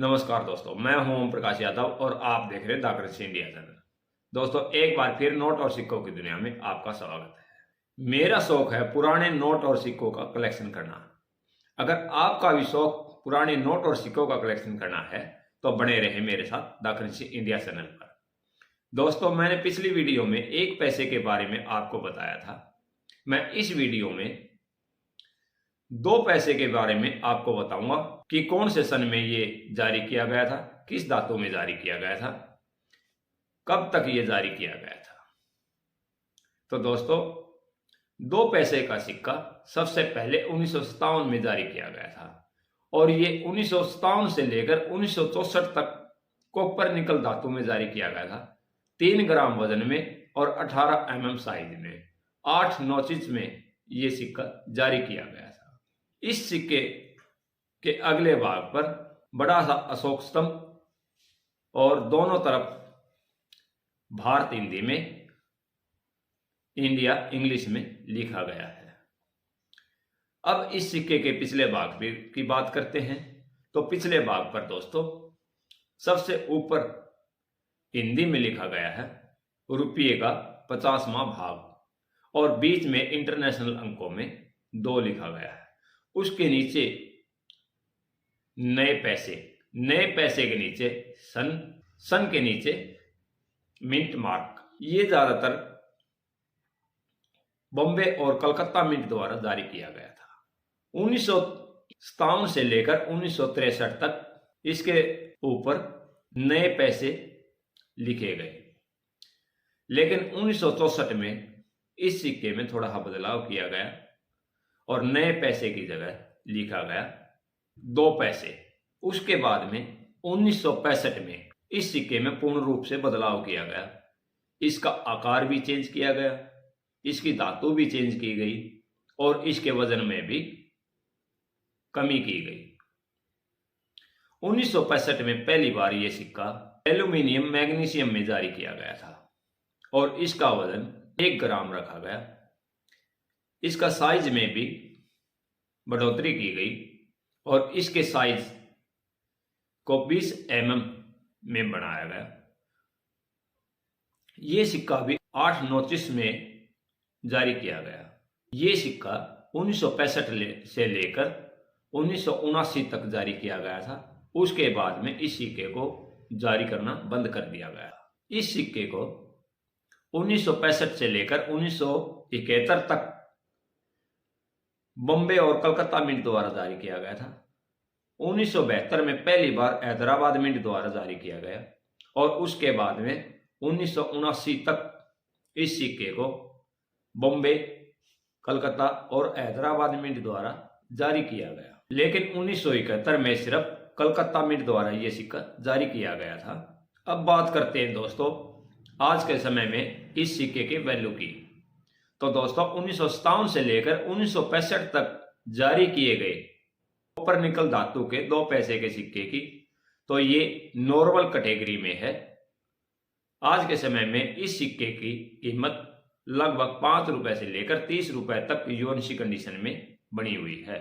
नमस्कार दोस्तों, मैं हूं ओम प्रकाश यादव और आप देख रहे हैं द कृषि इंडिया चैनल। दोस्तों, एक बार फिर नोट और सिक्कों की दुनिया में आपका स्वागत है। मेरा शौक है पुराने नोट और सिक्कों का कलेक्शन करना। अगर आपका भी शौक पुराने नोट और सिक्कों का कलेक्शन करना है तो बने रहे मेरे साथ द कृषि इंडिया चैनल पर। दोस्तों, मैंने पिछली वीडियो में 1 पैसे के बारे में आपको बताया था। मैं इस वीडियो में 2 पैसे के बारे में आपको बताऊंगा कि कौन से सन में ये जारी किया गया था, किस धातु में जारी किया गया था, कब तक ये जारी किया गया था। तो दोस्तों, 2 पैसे का सिक्का सबसे पहले 1957 में जारी किया गया था और ये 1957 से लेकर 1964 तक कॉपर निकल धातु में जारी किया गया था। 3 ग्राम वजन में और 18 mm साइज में 8 नोचेज में ये सिक्का जारी किया गया था। इस सिक्के के अगले भाग पर बड़ा सा अशोक स्तंभ और दोनों तरफ भारत हिंदी में, इंडिया इंग्लिश में लिखा गया है। अब इस सिक्के के पिछले भाग की बात करते हैं। तो पिछले भाग पर दोस्तों सबसे ऊपर हिंदी में लिखा गया है रुपये का 50वां भाग और बीच में इंटरनेशनल अंकों में 2 लिखा गया है। उसके नीचे नए पैसे के नीचे सन के नीचे मिंट मार्क। ये ज्यादातर बॉम्बे और कलकत्ता मिंट द्वारा जारी किया गया था। 1957 से लेकर 1963 तक इसके ऊपर नए पैसे लिखे गए, लेकिन 1964 में इस सिक्के में थोड़ा बदलाव किया गया और नए पैसे की जगह लिखा गया 2 पैसे। उसके बाद में 1965 में इस सिक्के में पूर्ण रूप से बदलाव किया गया। इसका आकार भी चेंज किया गया, इसकी धातु भी चेंज की गई और इसके वजन में भी कमी की गई। 1965 में पहली बार यह सिक्का एल्यूमिनियम मैग्नीशियम में जारी किया गया था और इसका वजन 1 ग्राम रखा गया। इसका साइज में भी बढ़ोतरी की गई और इसके साइज को 20 mm में बढ़ाया गया। ये सिक्का भी 8 नोचेस में जारी किया गया। ये सिक्का 1965 से लेकर 1979 तक जारी किया गया था। उसके बाद में इस सिक्के को जारी करना बंद कर दिया गया। इस सिक्के को 1965 से लेकर 1971 तक बॉम्बे और कलकत्ता मिंट द्वारा जारी किया गया था। 1972 में पहली बार हैदराबाद मिंट द्वारा जारी किया गया और उसके बाद में 1979 तक इस सिक्के को बॉम्बे, कलकत्ता और हैदराबाद मिंट द्वारा जारी किया गया। लेकिन 1971 में सिर्फ कलकत्ता मिंट द्वारा यह सिक्का जारी किया गया था। अब बात करते हैं दोस्तों आज के समय में इस सिक्के की वैल्यू की। तो दोस्तों 1957 से लेकर 1965 तक जारी किए गए कॉपर निकल धातु के 2 पैसे के सिक्के की तो ये नॉर्मल कैटेगरी में है। आज के समय में इस सिक्के की कीमत लगभग 5 रुपए से लेकर 30 रुपए तक यूएनसी कंडीशन में बनी हुई है।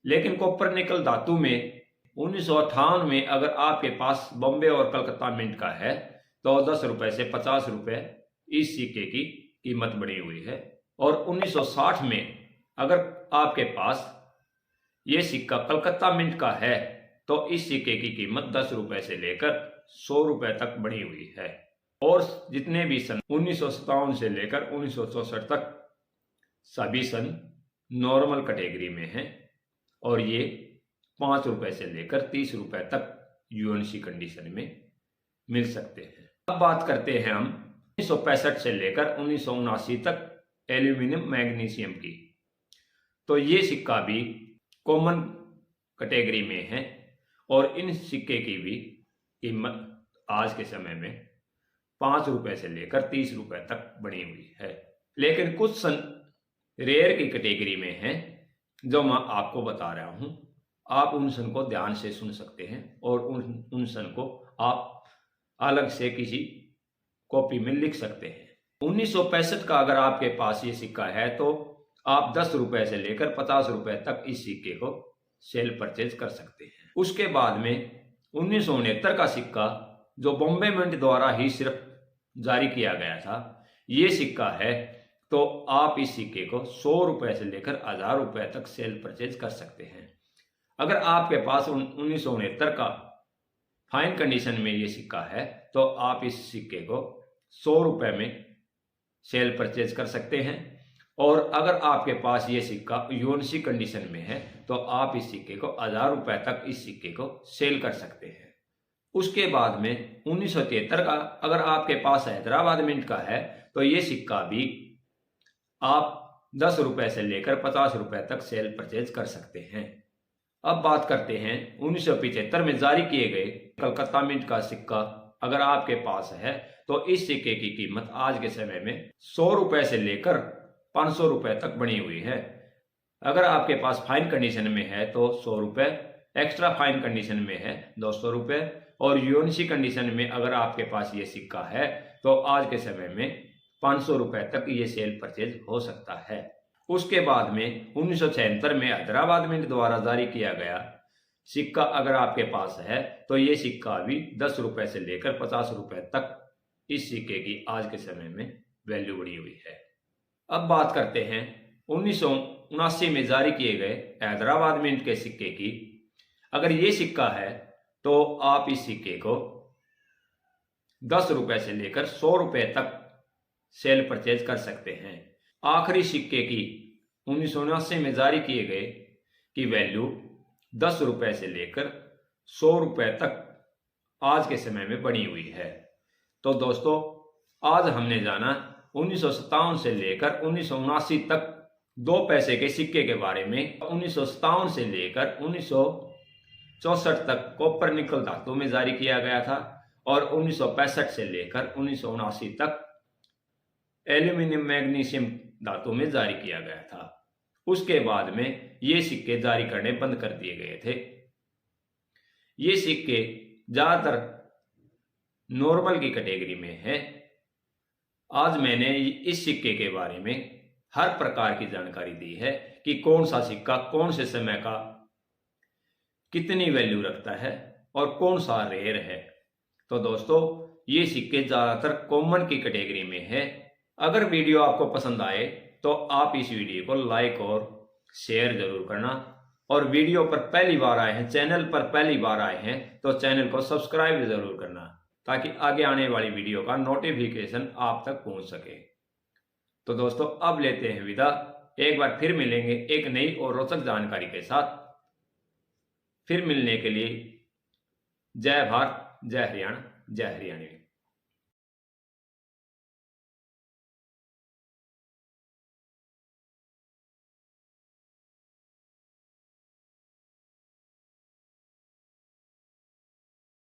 लेकिन कॉपर निकल धातु में 1958 में अगर आपके पास बॉम्बे और कलकत्ता मिंट का है तो 10 रुपए से 50 रुपए इस सिक्के की कीमत बढ़ी हुई है। और 1960 में अगर आपके पास ये सिक्का कलकत्ता मिंट का है तो इस सिक्के की कीमत 10 रुपए से लेकर 100 रुपए तक बढ़ी हुई है। और जितने भी सन 1957 से लेकर 1964 तक सभी सन नॉर्मल कैटेगरी में हैं और ये 5 रुपए से लेकर 30 रुपए तक यूएनसी कंडीशन में मिल सकते हैं। अब बात करते हैं हम 1965 से लेकर 1979 तक एल्यूमिनियम मैग्नीशियम की। तो ये सिक्का भी कॉमन कैटेगरी में है और इन सिक्के की भी कीमत आज के समय में 5 रुपए से लेकर 30 रुपए तक बनी हुई है। लेकिन कुछ सन रेयर की कैटेगरी में हैं जो मैं आपको बता रहा हूं। आप उन सन को ध्यान से सुन सकते हैं और उन सन को आप अलग से किसी कॉपी में लिख सकते हैं। 1965 का अगर आपके पास ये सिक्का है तो आप 10 रुपए से लेकर 50 रुपए तक इस सिक्के को सेल परचेज कर सकते हैं। उसके बाद में 1969 का सिक्का जो बॉम्बे मिंट द्वारा ही सिर्फ जारी किया गया था, ये सिक्का है, तो आप इस सिक्के को 100 रुपए से लेकर 1000 रुपए तक सेल परचेज कर सकते हैं। अगर आपके पास 1969 का फाइन कंडीशन में ये सिक्का है तो आप इस सिक्के को 100 रुपए में सेल परचेज कर सकते हैं, और अगर आपके पास ये सिक्का यूएनसी कंडीशन में है तो आप इस सिक्के को 1000 रुपए तक इस सिक्के को सेल कर सकते हैं। उसके बाद में 1973 का अगर आपके पास हैदराबाद मिंट का है तो ये सिक्का भी आप 10 रुपए से लेकर 50 रुपए तक सेल परचेज कर सकते हैं। अब बात करते हैं 1975 में जारी किए गए कलकत्ता मिंट का सिक्का। अगर आपके पास है तो इस सिक्के की कीमत आज के समय में 100 रुपए से लेकर 500 रुपए तक बनी हुई है। अगर आपके पास फाइन कंडीशन में है तो 100 रुपए, एक्स्ट्रा फाइन कंडीशन में है 200 रुपए, और यूएनसी कंडीशन में अगर आपके पास ये सिक्का है तो आज के समय में 500 रुपए तक ये सेल परचेज हो सकता है। उसके बाद में 1976 में हैदराबाद मिंट द्वारा जारी किया गया सिक्का अगर आपके पास है तो ये सिक्का भी 10 रुपए से लेकर 50 रुपए तक इस सिक्के की आज के समय में वैल्यू बढ़ी हुई है। अब बात करते हैं 1979 में जारी किए गए हैदराबाद मिंट के सिक्के की। अगर ये सिक्का है तो आप इस सिक्के को 10 रुपए से लेकर 100 रुपए तक सेल परचेज कर सकते हैं। आखिरी सिक्के की 1979 में जारी किए गए की वैल्यू 10 रुपए से लेकर 100 रुपए तक आज के समय में बनी हुई है। तो दोस्तों, आज हमने जाना 1957 से लेकर 1979 तक 2 पैसे के सिक्के के बारे में। 1957 से लेकर 1964 तक कॉपर निकल धातु में जारी किया गया था, और 1965 से लेकर 1979 तक एल्यूमिनियम मैग्नीशियम धातु में जारी किया गया था। उसके बाद में ये सिक्के जारी करने बंद कर दिए गए थे। ये सिक्के ज्यादातर नॉर्मल की कैटेगरी में है। आज मैंने इस सिक्के के बारे में हर प्रकार की जानकारी दी है कि कौन सा सिक्का कौन से समय का कितनी वैल्यू रखता है और कौन सा रेयर है। तो दोस्तों, ये सिक्के ज्यादातर कॉमन की कैटेगरी में है। अगर वीडियो आपको पसंद आए तो आप इस वीडियो को लाइक और शेयर जरूर करना, और वीडियो पर पहली बार आए हैं, चैनल पर पहली बार आए हैं तो चैनल को सब्सक्राइब जरूर करना, ताकि आगे आने वाली वीडियो का नोटिफिकेशन आप तक पहुंच सके। तो दोस्तों, अब लेते हैं विदा। एक बार फिर मिलेंगे एक नई और रोचक जानकारी के साथ। फिर मिलने के लिए जय भारत, जय हरियाणा, जय हरियाणवी।